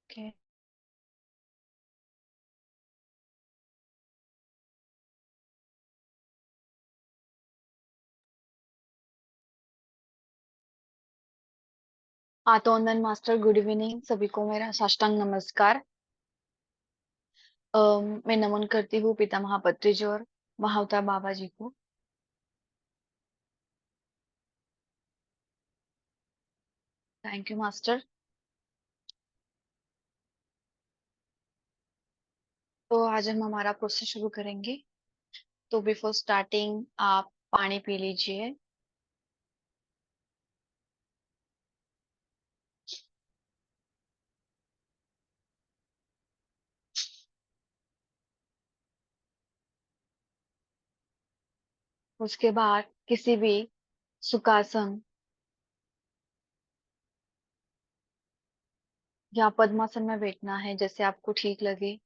Okay. तो नंदन master, good evening सभी को मेरा साष्टांग नमस्कार। मैं नमन करती हूँ पिता महापत्री जी और महावतार बाबा जी को। Thank you master. तो आज हम हमारा प्रोसेस शुरू करेंगे। तो बिफोर स्टार्टिंग आप पानी पी लीजिए। उसके बाद किसी भी सुखासन या पद्मासन में बैठना है, जैसे आपको ठीक लगे।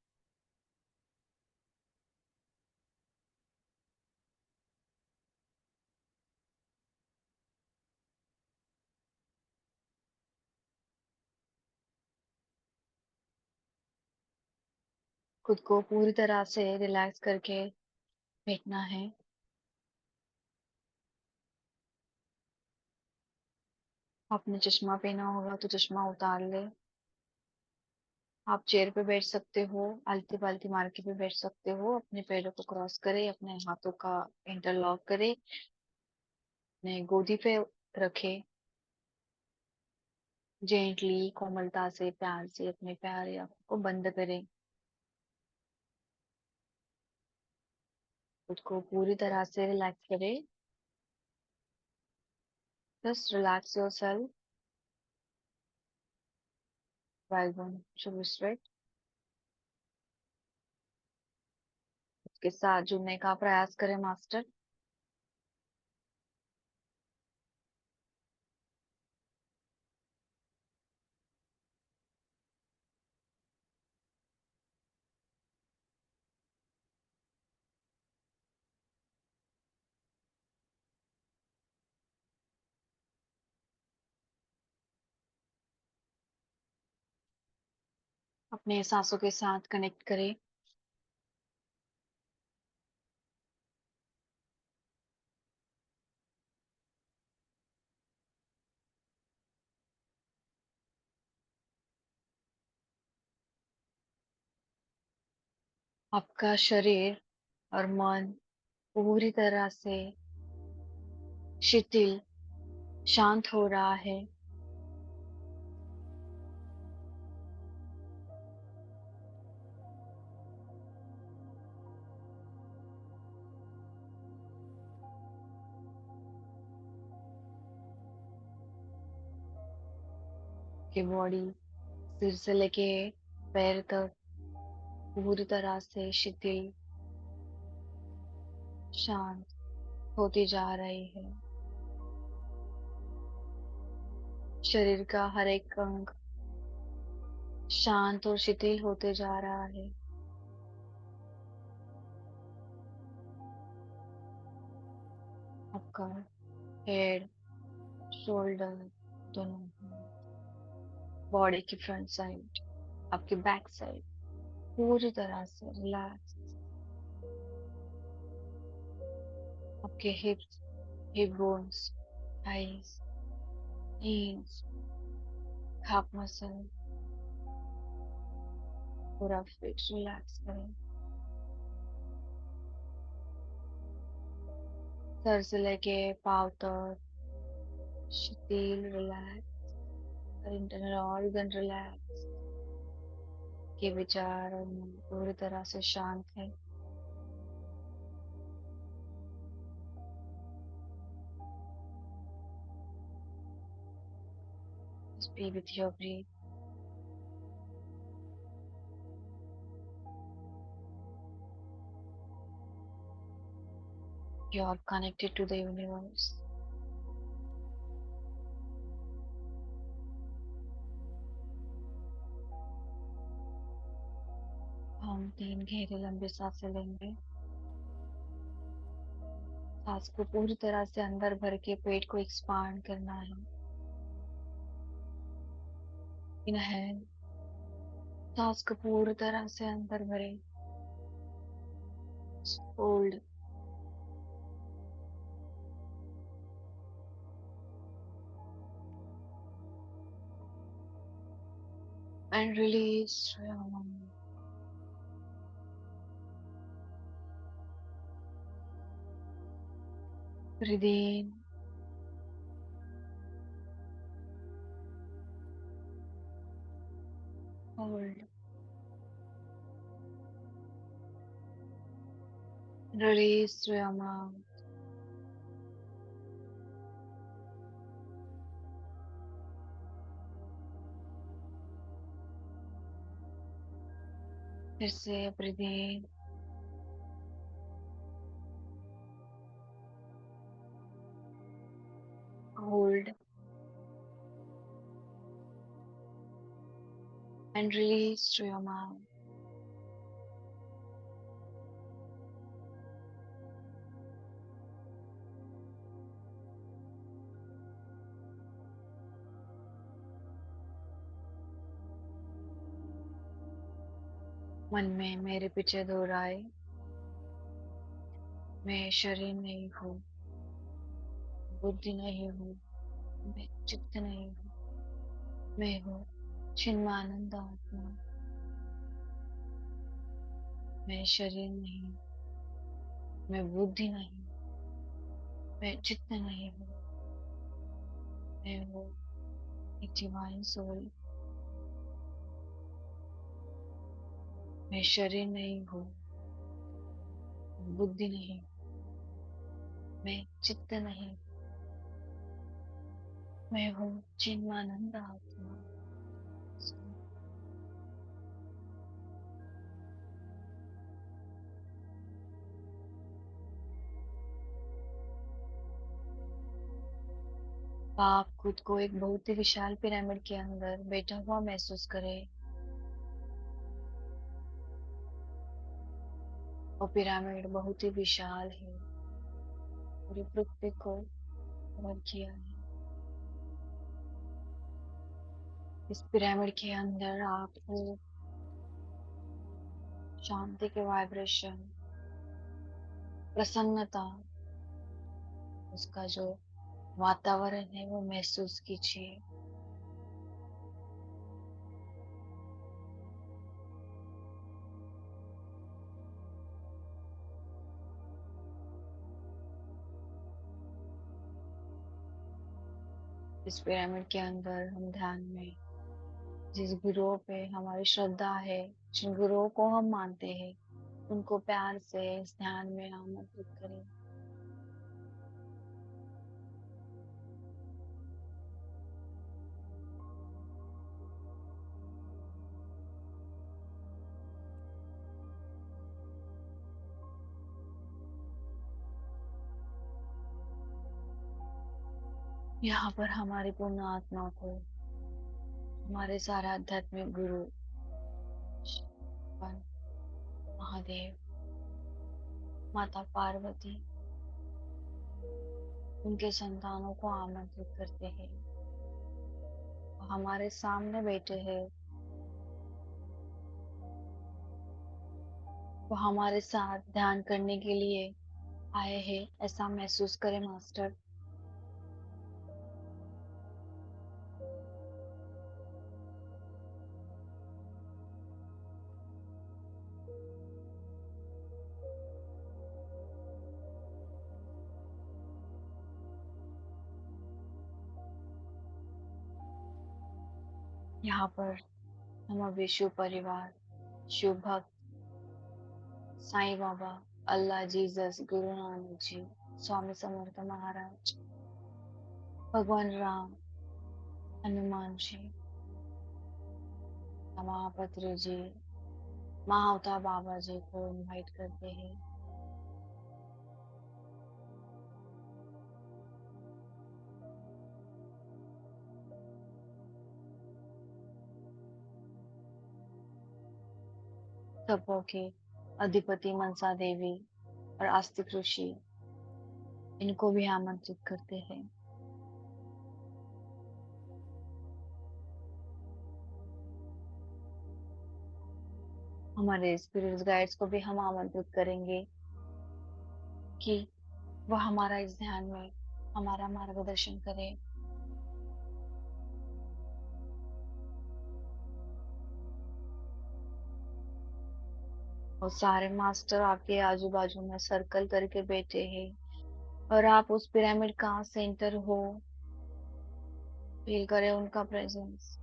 खुद को पूरी तरह से रिलैक्स करके बैठना है। आपने चश्मा पहना होगा तो चश्मा उतार ले। आप चेयर पे बैठ सकते हो, आलती पालती मार के भी बैठ सकते हो। अपने पैरों को क्रॉस करें, अपने हाथों का इंटरलॉक करें, अपने गोदी पे रखे। जेंटली, कोमलता से, प्यार से अपने प्यारे आंखों को बंद करें। खुद को पूरी तरह से रिलैक्स करें। Just relax your self while going to be straight। उसके साथ जुड़ने का प्रयास करें मास्टर। अपने सांसों के साथ कनेक्ट करें। आपका शरीर और मन पूरी तरह से शिथिल, शांत हो रहा है। कि बॉडी सिर से लेके पैर तक पूरी तरह से शिथिल, शांत होती जा रही है। शरीर का हर एक अंग शांत और शिथिल होते जा रहा है। आपका हेड, शोल्डर, दोनों बॉडी की फ्रंट साइड, आपकी बैक साइड पूरी तरह से रिलैक्स। आपके हिप्स, हिप बोन्स, थाइस, नीज, हाफ मसल पूरा फिट रिलैक्स करें। सर से लेके पाँव तक शिथिल, रिलैक्स। Internal organ relax. के विचार और मन पूरी तरह से शांत है। Just be with your breath. You are connected to the universe। हम 3 गहरे लंबे सांसें लेंगे। सांस को पूरी तरह से अंदर भर के पेट को एक्सपांड करना है। इनहेल, सांस को पूरी तरह से अंदर भरे, hold and release through your mouth. Breathe in, hold, release through your mouth. फिर से breathe in, hold and release through your mouth. मन में मेरे पीछे दोहराए, मैं शरीर नहीं हूँ, बुद्धि नहीं हूँ, मैं चित्त नहीं हूँ, मैं हूँ चिन्मानंद आत्मा। मैं शरीर नहीं, मैं बुद्धि नहीं, मैं चित्त नहीं हूँ, मैं हूँ एक डिवाइन सोल। मैं शरीर नहीं हूँ, बुद्धि नहीं, मैं चित्त नहीं, मैं हूँ चिन्मानंद आत्मा। आप खुद को एक बहुत ही विशाल पिरामिड के अंदर बैठा हुआ महसूस करें। वो पिरामिड बहुत ही विशाल है, पूरी पृथ्वी को कवर किया है। इस पिरामिड के अंदर आपको शांति के वाइब्रेशन, प्रसन्नता, उसका जो वातावरण है वो महसूस कीजिए। इस पिरामिड के अंदर हम ध्यान में जिस गुरुओं पे हमारी श्रद्धा है, जिन गुरुओं को हम मानते हैं, उनको प्यार से इस ध्यान में आमंत्रित करें। यहाँ पर हमारी पूर्ण आत्मा को हमारे सारे आध्यात्मिक गुरु शिव, महादेव, माता पार्वती, उनके संतानों को आमंत्रित करते हैं। वो हमारे सामने बैठे हैं, वो हमारे साथ ध्यान करने के लिए आए हैं, ऐसा महसूस करें मास्टर। यहाँ पर हम अभी शिव परिवार, शिव भक्त, साईं बाबा, अल्लाह, जीसस, गुरु नानक जी, स्वामी समर्थ महाराज, भगवान राम, हनुमान जी, रमापति जी, महाअवतार बाबा जी को इनवाइट करते हैं। सबों के अधिपति मनसा देवी और आस्तिक ऋषि, इनको भी आमंत्रित करते हैं। हमारे स्पिरिट्स गाइड्स को भी हम आमंत्रित करेंगे कि वह हमारा इस ध्यान में हमारा मार्गदर्शन करें। और सारे मास्टर आपके आजू बाजू में सर्कल करके बैठे हैं और आप उस पिरामिड का सेंटर हो। फील करें उनका प्रेजेंस।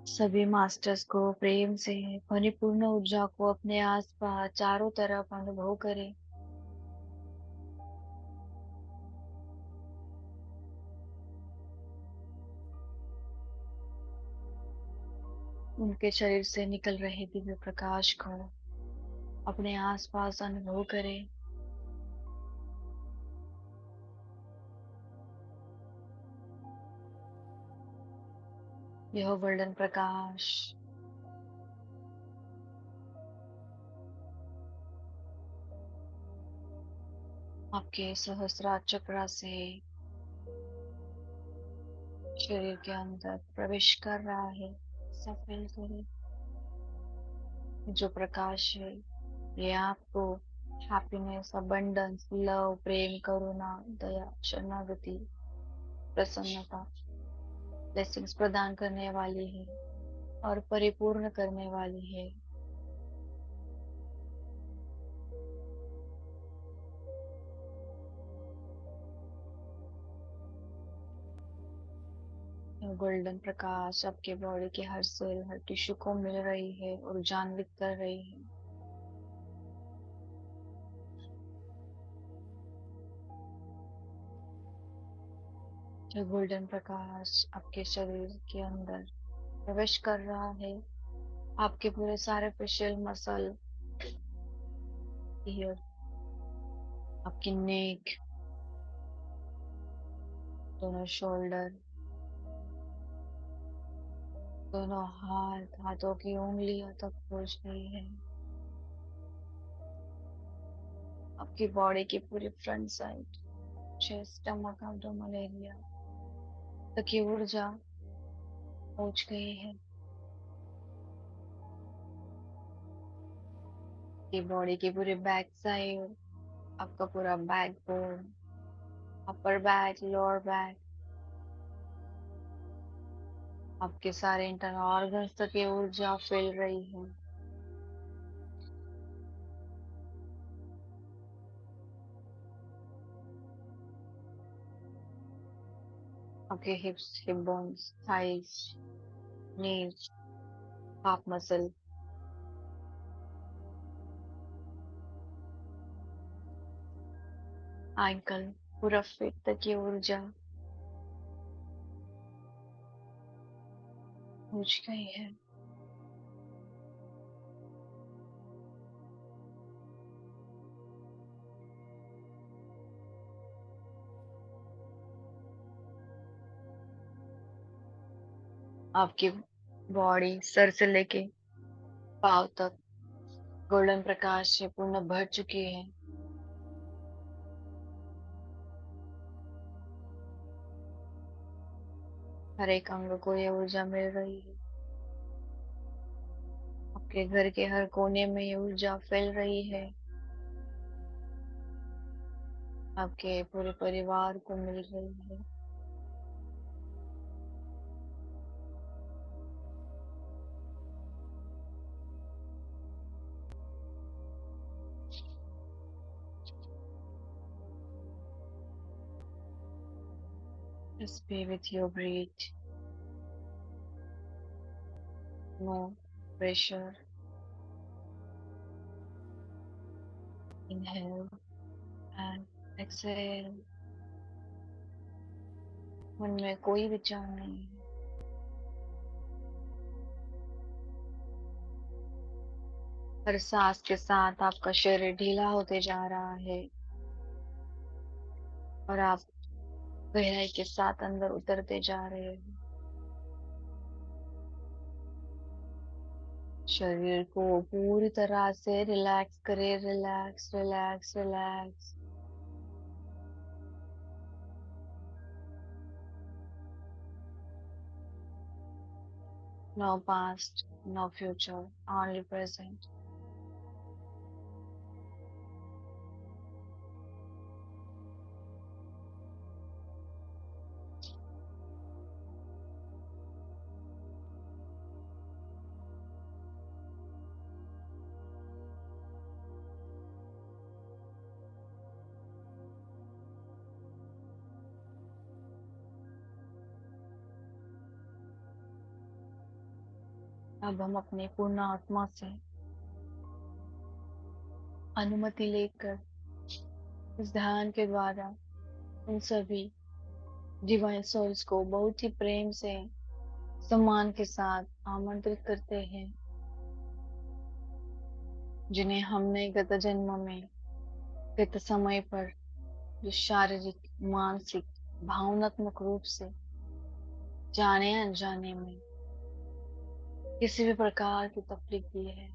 सभी मास्टर्स को प्रेम से परिपूर्ण ऊर्जा को अपने आसपास चारों तरफ अनुभव करें। उनके शरीर से निकल रहे दिव्य प्रकाश को अपने आसपास अनुभव करें। यह गोल्डन प्रकाश आपके सहस्रार चक्र से शरीर के अंदर प्रवेश कर रहा है। सफल करें। जो प्रकाश है ये आपको हैप्पीनेस, अबंडेंस, लव, प्रेम, करुणा, दया, शरणागति, प्रसन्नता, ब्लेसिंग्स प्रदान करने वाली है और परिपूर्ण करने वाली है। गोल्डन प्रकाश आपके बॉडी के हर सेल, हर टिश्यू को मिल रही है और जागृत कर रही है। जो गोल्डन प्रकाश आपके शरीर के अंदर प्रवेश कर रहा है, आपके पूरे सारे फेशियल मसल, ईयर, आपकी नेक, दोनों शोल्डर, दोनों हाथ, हाथों की उंगलियों तक पहुंच गई है। आपकी बॉडी की पूरी front side, chest, stomach, abdomen area तक की ऊर्जा पहुंच गई है। की बॉडी की पूरी बैक साइड, आपका पूरा back bone, upper back, lower back, आपके सारे इंटरनल ऑर्गन्स तक ये ऊर्जा फैल रही है। आपके हिप्स, हिप बोन्स, थाइस, नीज, हाफ मसल, एंकल, पूरा फीट तक ये ऊर्जा पहुंच गई है। आपकी बॉडी सर से लेके पाँव तक गोल्डन प्रकाश से पूर्ण भर चुकी है। हर एक अंग को ये ऊर्जा मिल रही है। आपके घर के हर कोने में ये ऊर्जा फैल रही है। आपके पूरे परिवार को मिल रही है। Just be with your breath. No pressure. Inhale and exhale. मन में कोई विचार नहीं है। हर सांस के साथ आपका शरीर ढीला होते जा रहा है और आप गहराई के साथ अंदर उतरते जा रहे हो। शरीर को पूरी तरह से रिलैक्स करें, relax relax relax. No past, no future, only present. अब हम अपने पूर्ण आत्मा से अनुमति लेकर इस ध्यान के द्वारा उन सभी डिवाइन सोल्स को बहुत ही प्रेम से, सम्मान के साथ आमंत्रित करते हैं, जिन्हें हमने गत जन्म में, गत समय पर जो शारीरिक, मानसिक, भावनात्मक रूप से जाने अनजाने में किसी भी प्रकार की तकलीफ दी है।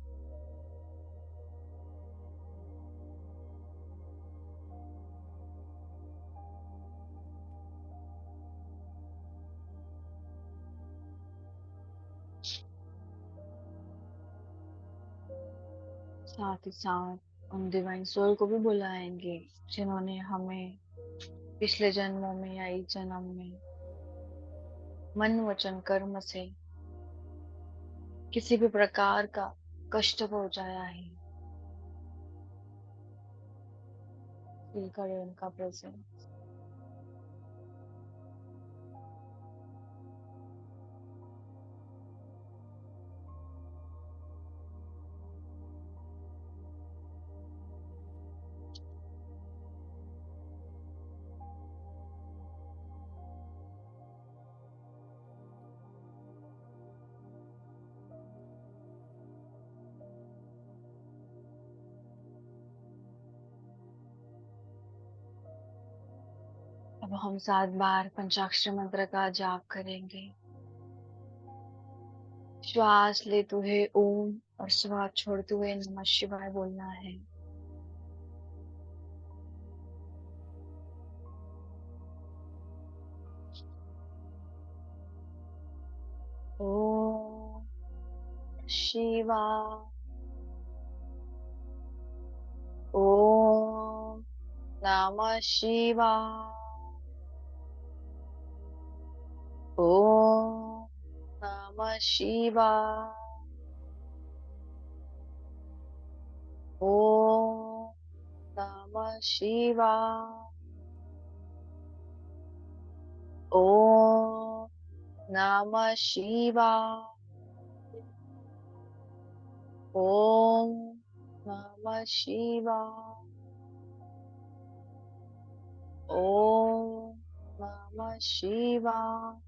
साथ ही साथ उन डिवाइन सोल को भी बुलाएंगे जिन्होंने हमें पिछले जन्मों में या इस जन्म में मन वचन कर्म से किसी भी प्रकार का कष्ट पहुंचाया है। फील करें उनका प्रेजेंस। अब हम 7 बार पंचाक्षर मंत्र का जाप करेंगे। श्वास लेते हुए ओम और श्वास छोड़ते हुए नमः शिवाय बोलना है। ओम शिवाय, ओम नमः शिवाय, ओम नमः शिवाय, ओम नमः शिवाय, ओम नमः शिवाय, ओम नमः शिवाय, ओम नमः शिवाय।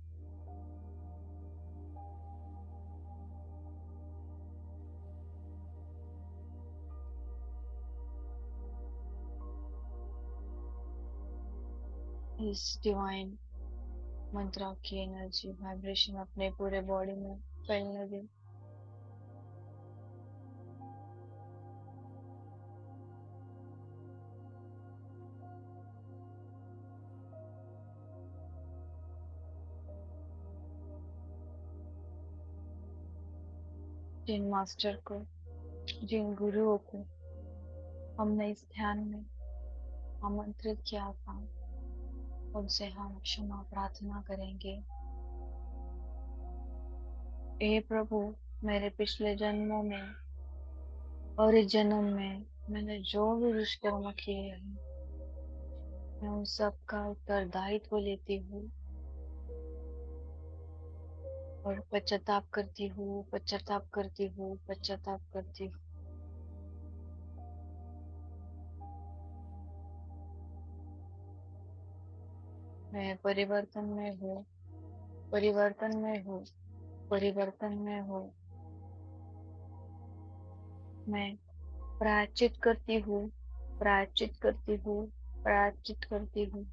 इस डिवाइन मंत्रा की एनर्जी वाइब्रेशन अपने पूरे बॉडी में फैलने दें। जिन मास्टर को, जिन गुरुओं को हमने इस ध्यान में आमंत्रित किया था, उनसे हम क्षमा प्रार्थना करेंगे। हे प्रभु, मेरे पिछले जन्मों में और इस जन्म में मैंने जो भी दुष्कर्म किए हैं, मैं उन सब का उत्तरदायित्व लेती हूँ और पश्चाताप करती हूँ, पश्चाताप करती हूँ, पश्चाताप करती हूँ। मैं परिवर्तन में हूँ, परिवर्तन में हूँ, परिवर्तन में हूँ। मैं प्रायश्चित करती हूँ, प्रायश्चित करती हूँ, प्रायश्चित करती हूँ।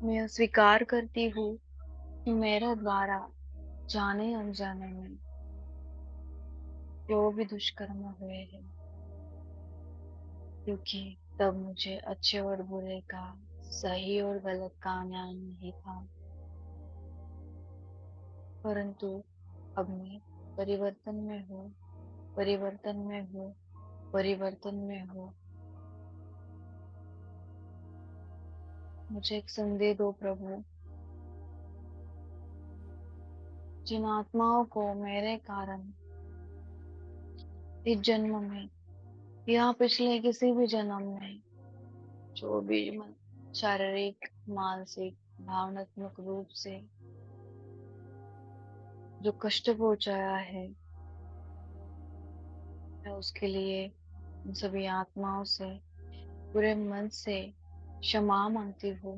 मैं स्वीकार करती हूँ कि मेरे द्वारा जाने अनजाने में जो भी दुष्कर्म हुए हैं, क्योंकि तब मुझे अच्छे और बुरे का, सही और गलत का ज्ञान नहीं था। परंतु अब मैं परिवर्तन में हूँ, परिवर्तन में हूँ, परिवर्तन में हूँ। मुझे एक संदेह दो प्रभु, जिन आत्माओं को मेरे कारण इस जन्म में या पिछले किसी भी जन्म में जो भी शारीरिक, मानसिक, भावनात्मक रूप से जो कष्ट पहुंचाया है, मैं उसके लिए उन सभी आत्माओं से पूरे मन से क्षमा मांगती हूँ,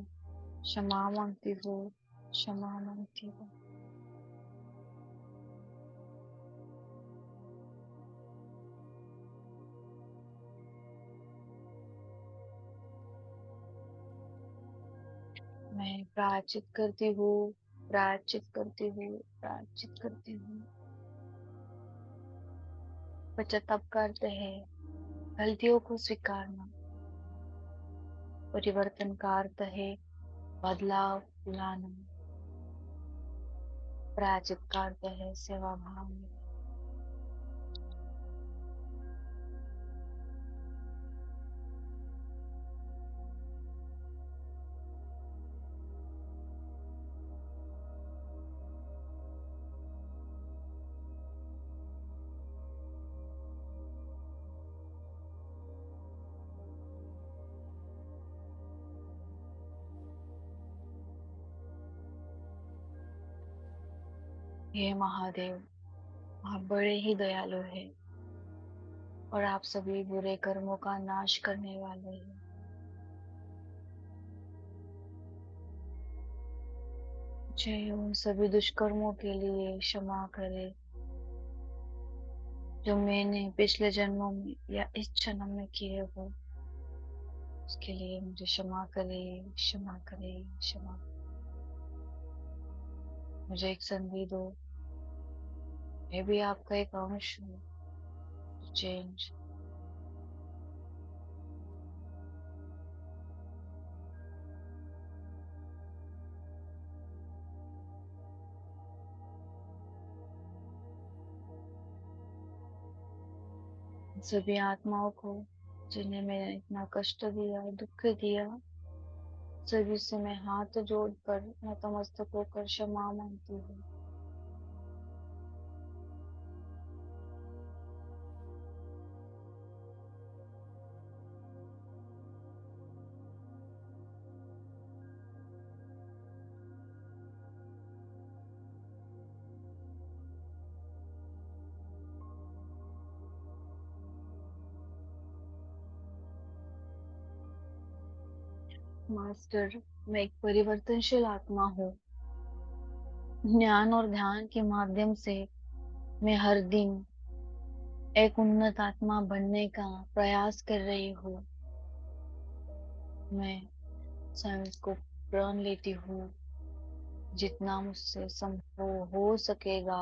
क्षमा मांगती हूँ, क्षमा मांगती हूँ। मैं प्रायश्चित करती हूँ, प्रायश्चित करती हूँ, प्रायश्चित करती हूँ। पश्चाताप करते हैं, गलतियों को स्वीकारना। परिवर्तन का अर्थ है बदलाव लाना। प्रायश्चित का अर्थ है सेवा भाव में। हे महादेव, आप बड़े ही दयालु हैं और आप सभी बुरे कर्मों का नाश करने वाले हैं। मुझे उन सभी दुष्कर्मों के लिए क्षमा करे जो मैंने पिछले जन्मों में या इस जन्म में किए हो। उसके लिए मुझे क्षमा करे, क्षमा करे, क्षमा। मुझे एक संधि दो, मैं भी आपका एक अंश हूँ। चेंज। सभी आत्माओं को जिन्हें मैंने इतना कष्ट दिया, दुख दिया, सभी से मैं हाथ जोड़कर नतमस्तक होकर क्षमा मांगती हूँ। मास्टर, मैं एक परिवर्तनशील आत्मा हूँ। ज्ञान और ध्यान के माध्यम से मैं हर दिन एक उन्नत आत्मा बनने का प्रयास कर रही हूँ। मैं स्वयं को प्रण लेती हूँ, जितना मुझसे संभव हो सकेगा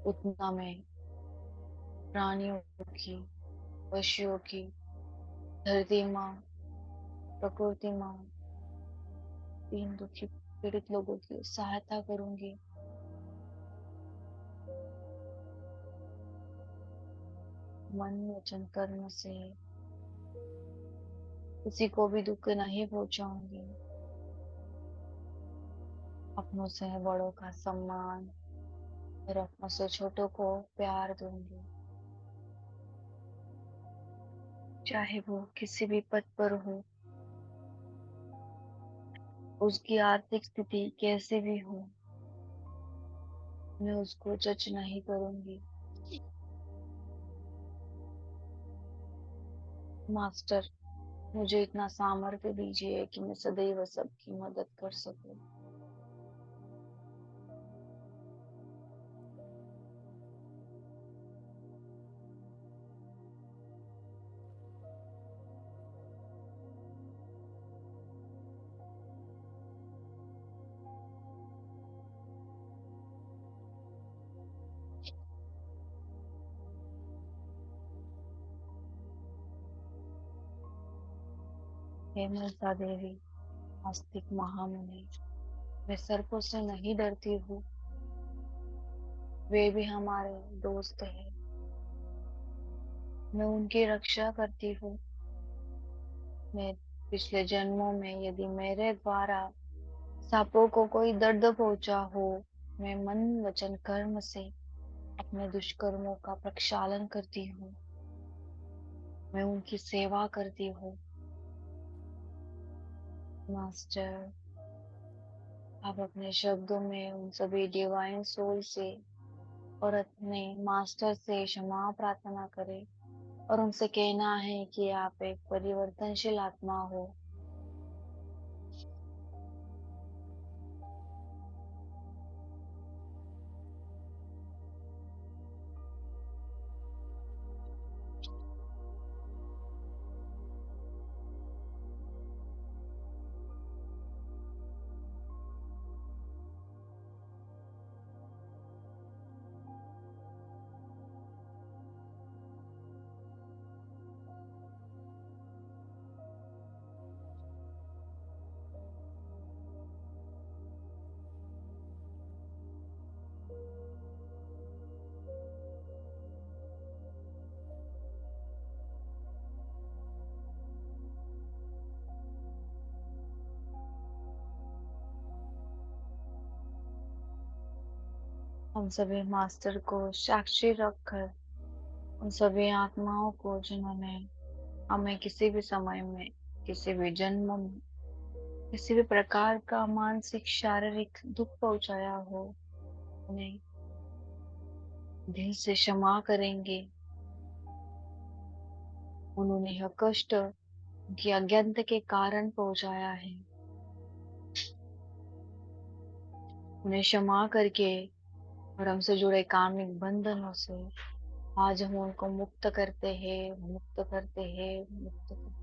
उतना मैं प्राणियों की, पशुओं की, धरती माँ, प्रकृति माँ, दीन दुखी पीड़ित लोगों की सहायता करूंगी। मन वचन कर्म से किसी को भी दुख नहीं पहुंचाऊंगी। अपनों से बड़ों का सम्मान और अपनों से छोटों को प्यार दूंगी, चाहे वो किसी भी पद पर हो, उसकी आर्थिक स्थिति कैसे भी हो। मैं उसको जज नहीं करूंगी। मास्टर, मुझे इतना सामर्थ्य दीजिए कि मैं सदैव सबकी मदद कर सकूं। हे मनसा देवी, आस्तिक महामुनि, मैं सर्पों से नहीं डरती हूँ, वे भी हमारे दोस्त हैं। मैं उनकी रक्षा करती हूँ। मैं पिछले जन्मों में यदि मेरे द्वारा सांपों को कोई दर्द पहुंचा हो, मैं मन वचन कर्म से अपने दुष्कर्मों का प्रक्षालन करती हूँ। मैं उनकी सेवा करती हूँ। मास्टर, आप अपने शब्दों में उन सभी डिवाइन सोल से और अपने मास्टर से क्षमा प्रार्थना करें और उनसे कहना है कि आप एक परिवर्तनशील आत्मा हो। हम सभी मास्टर को साक्षी रखकर उन सभी आत्माओं को जिन्होंने हमें किसी भी समय में, किसी भी जन्म में, किसी भी प्रकार का मानसिक शारीरिक दुख पहुंचाया हो, उन्हें दिल से क्षमा करेंगे। उन्होंने यह कष्ट उनकी अज्ञानता के कारण पहुंचाया है। उन्हें क्षमा करके और हमसे जुड़े कार्मिक बंधनों से आज हम उनको मुक्त करते हैं, मुक्त करते हैं, मुक्त करते हैं।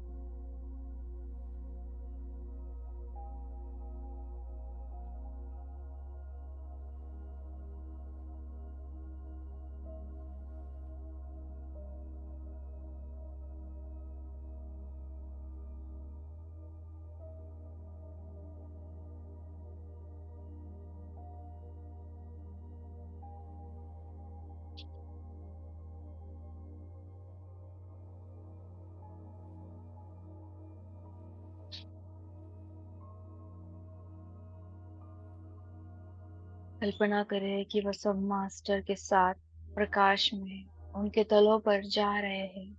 कल्पना करें कि वह सब मास्टर के साथ प्रकाश में उनके तलों पर जा रहे हैं।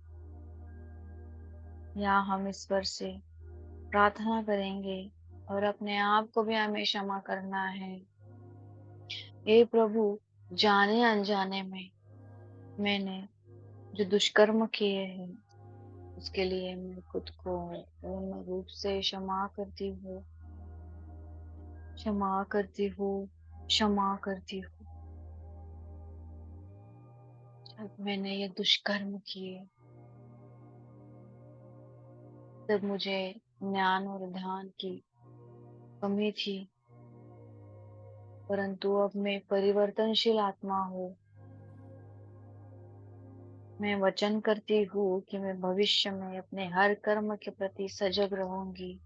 या हम ईश्वर से प्रार्थना करेंगे और अपने आप को भी हमें क्षमा करना है। हे प्रभु, जाने अनजाने में मैंने जो दुष्कर्म किए हैं, उसके लिए मैं खुद को पूर्ण रूप से क्षमा करती हूँ, क्षमा करती हूँ, क्षमा करती हूँ। जब मैंने ये दुष्कर्म किए, तब मुझे ज्ञान और ध्यान की कमी थी, परंतु अब मैं परिवर्तनशील आत्मा हूँ। मैं वचन करती हूँ कि मैं भविष्य में अपने हर कर्म के प्रति सजग रहूंगी।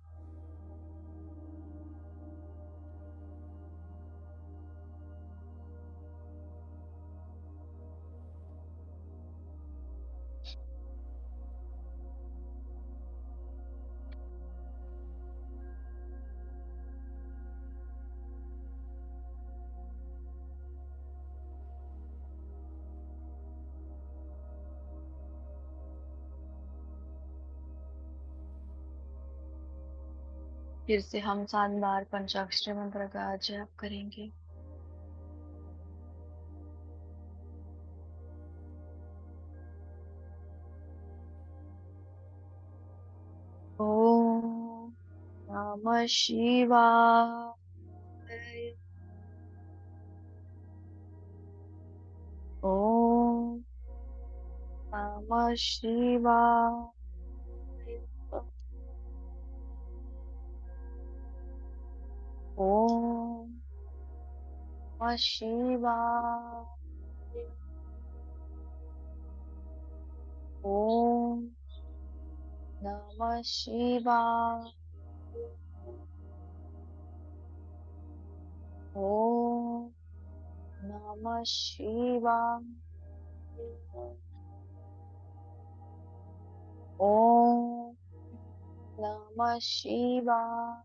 फिर से हम 7 बार पंचाक्षरी मंत्र का जाप करेंगे। ओम नमः शिवाय। ओम नमः शिवाय। ओम नमः शिवाय। ओम नमः शिवाय। ओम नमः शिवाय। ओम नमः शिवाय।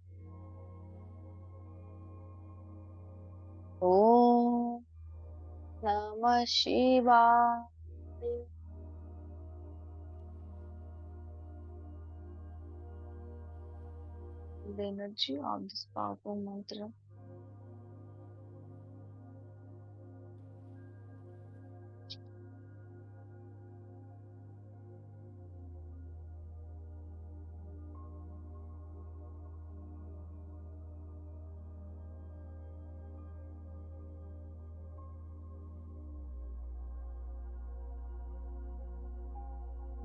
ओम नमः शिवाय। The energy of this powerful mantra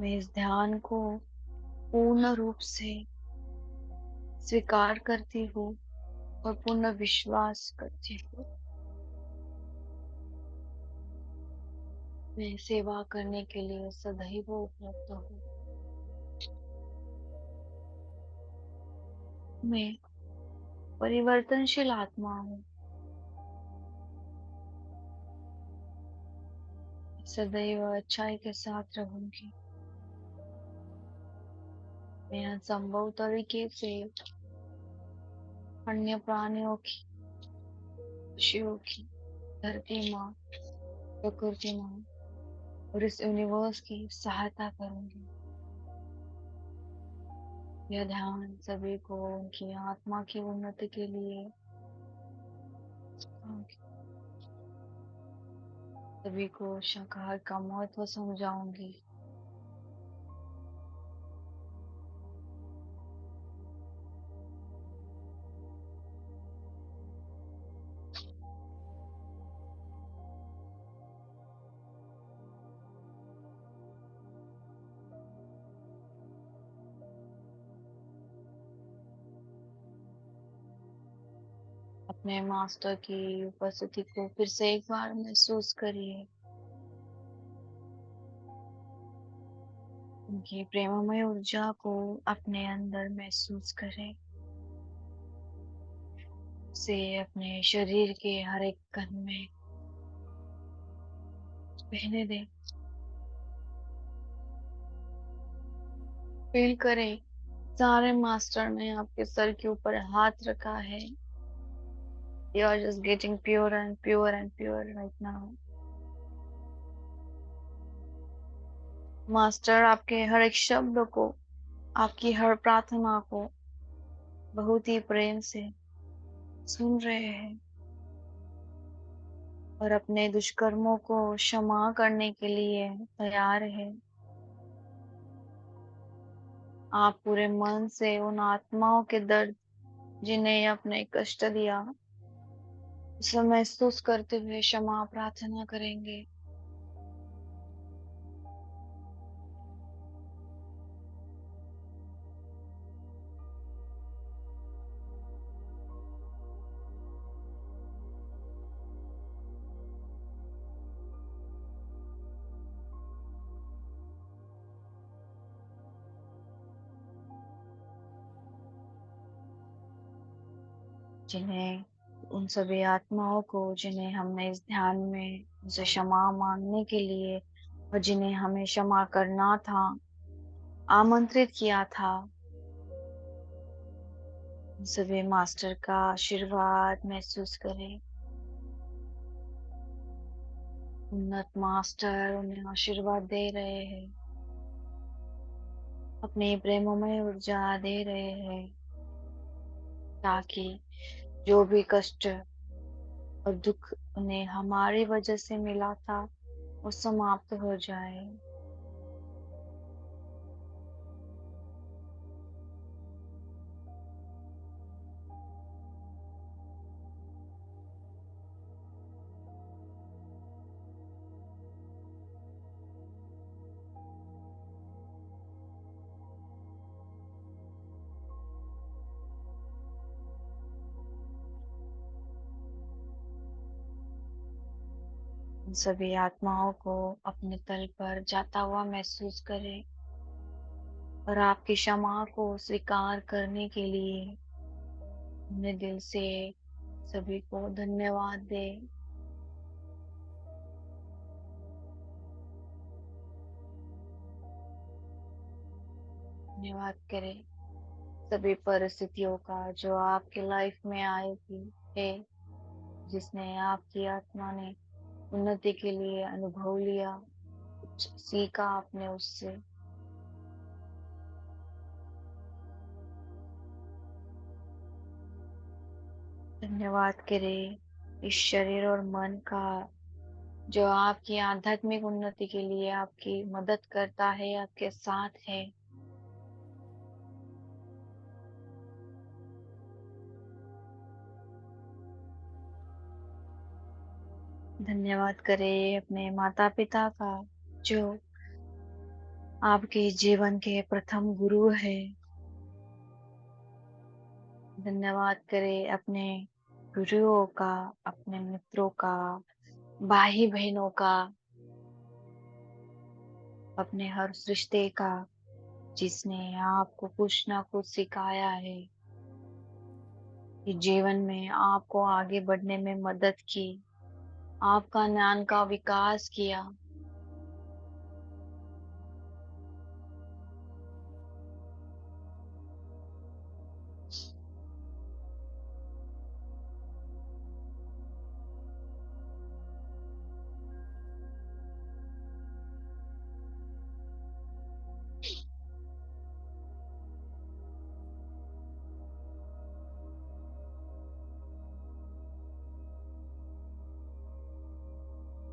मैं इस ध्यान को पूर्ण रूप से स्वीकार करती हूँ और पूर्ण विश्वास करती हूँ। मैं सेवा करने के लिए सदैव उपलब्ध हूँ। मैं परिवर्तनशील आत्मा हूँ। सदैव अच्छाई के साथ रहूंगी। मैं असंभव तरीके से अन्य प्राणियों की, पक्षियों की, धरती माँ, प्रकृति माँ और इस यूनिवर्स की सहायता करूंगी। यह ध्यान सभी को उनकी आत्मा की उन्नति के लिए सभी को शाकाहार का महत्व समझाऊंगी। अपने मास्टर की उपस्थिति को फिर से एक बार महसूस करिए। उनकी प्रेममय ऊर्जा को अपने अंदर महसूस करें। से अपने शरीर के हर एक कण में बहने दें। फील करें सारे मास्टर ने आपके सर के ऊपर हाथ रखा है। You are just getting pure and pure and pure right now. Master आपके हर एक शब्द को, आपकी हर प्रार्थना को बहुत ही प्रेम से सुन रहे हैं और अपने दुष्कर्मों को क्षमा करने के लिए तैयार है। आप पूरे मन से उन आत्माओं के दर्द, जिन्हें आपने कष्ट दिया, उसे महसूस करते हुए क्षमा प्रार्थना करेंगे। जिन्हें उन सभी आत्माओं को जिन्हें हमने इस ध्यान में उनसे क्षमा मांगने के लिए और जिन्हें हमें क्षमा करना था, आमंत्रित किया था, उन सभी मास्टर का आशीर्वाद महसूस करें। उन्नत मास्टर उन्हें आशीर्वाद दे रहे हैं, अपनी प्रेममय ऊर्जा दे रहे हैं, ताकि जो भी कष्ट और दुख उन्हें हमारी वजह से मिला था, वो समाप्त हो जाए। उन सभी आत्माओं को अपने तल पर जाता हुआ महसूस करें। और आपकी क्षमा को स्वीकार करने के लिए अपने दिल से सभी को धन्यवाद दें। धन्यवाद करें सभी परिस्थितियों का जो आपके लाइफ में आई थी है, जिसने आपकी आत्मा ने उन्नति के लिए अनुभव लिया, कुछ सीखा आपने उससे। धन्यवाद करें इस शरीर और मन का जो आपकी आध्यात्मिक उन्नति के लिए आपकी मदद करता है, आपके साथ है। धन्यवाद करें अपने माता पिता का जो आपके जीवन के प्रथम गुरु है। धन्यवाद करें अपने गुरुओं का, अपने मित्रों का, भाई बहनों का, अपने हर रिश्ते का जिसने आपको कुछ ना कुछ सिखाया है, कि जीवन में आपको आगे बढ़ने में मदद की, आपका ज्ञान का विकास किया।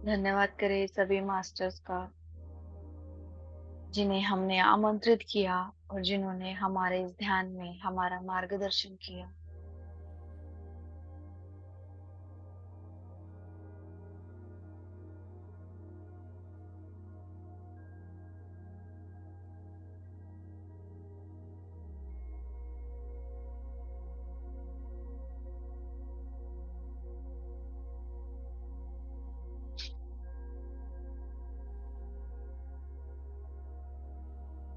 धन्यवाद करें सभी मास्टर्स का जिन्हें हमने आमंत्रित किया और जिन्होंने हमारे इस ध्यान में हमारा मार्गदर्शन किया।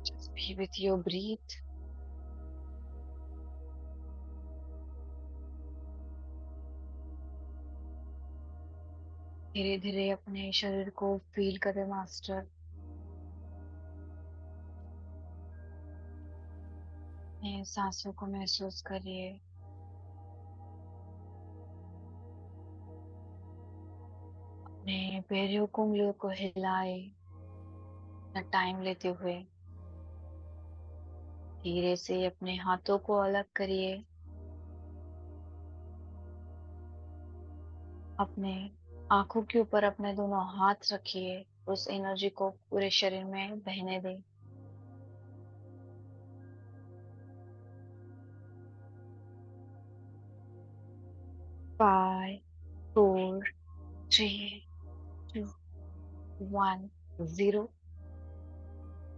Just be with your breath. धीरे धीरे अपने शरीर को फील करें मास्टर। अपने सांसों को महसूस करिए। अपने पैरों को, उंगलियों को हिलाए, अपना टाइम लेते हुए धीरे से अपने हाथों को अलग करिए। अपने आंखों के ऊपर अपने दोनों हाथ रखिए। उस एनर्जी को पूरे शरीर में बहने दें। 5, 4, 3, 2, 1, 0।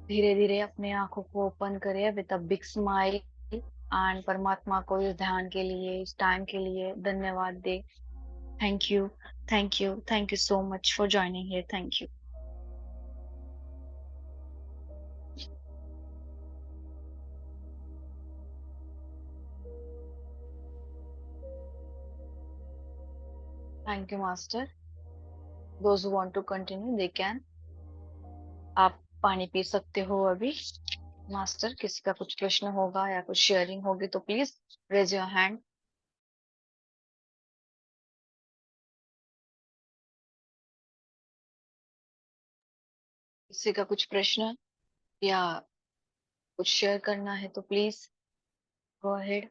धीरे धीरे अपने आंखों को ओपन करें with a big smile and परमात्मा को इस ध्यान के लिए, इस टाइम के लिए धन्यवाद दे। Thank you, thank you, thank you so much for joining here. Thank you, thank you master. Those who want to continue they can. आप पानी पी सकते हो अभी। मास्टर, किसी का कुछ प्रश्न होगा या कुछ शेयरिंग होगी तो प्लीज रेज योर हैंड। किसी का कुछ प्रश्न या कुछ शेयर करना है तो प्लीज गो अहेड।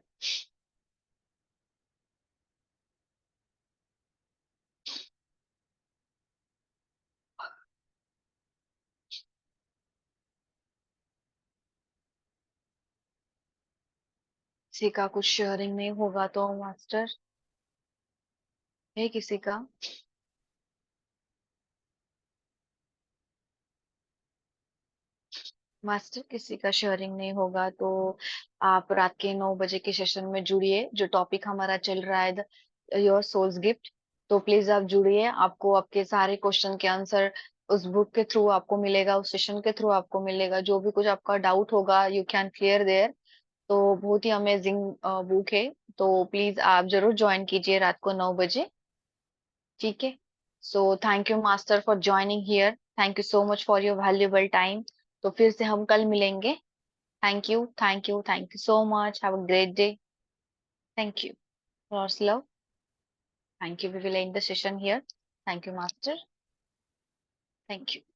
किसी का कुछ शेयरिंग नहीं होगा तो मास्टर, है किसी का? मास्टर, किसी का शेयरिंग नहीं होगा तो आप रात के 9 बजे के सेशन में जुड़िए। जो टॉपिक हमारा चल रहा है योर सोल्स गिफ्ट, तो प्लीज आप जुड़िए। आपको आपके सारे क्वेश्चन के आंसर उस बुक के थ्रू आपको मिलेगा, उस सेशन के थ्रू आपको मिलेगा। जो भी कुछ आपका डाउट होगा यू कैन क्लियर देयर। तो बहुत ही अमेजिंग बुक है। तो प्लीज आप जरूर ज्वाइन कीजिए रात को 9 बजे। ठीक है। So thank you master for joining here. Thank you so much for your valuable time. तो फिर से हम कल मिलेंगे। Thank you, thank you, thank you so much. Have a great day. Thank you. Lots love. Thank you. We will end the session here. Thank you master. Thank you.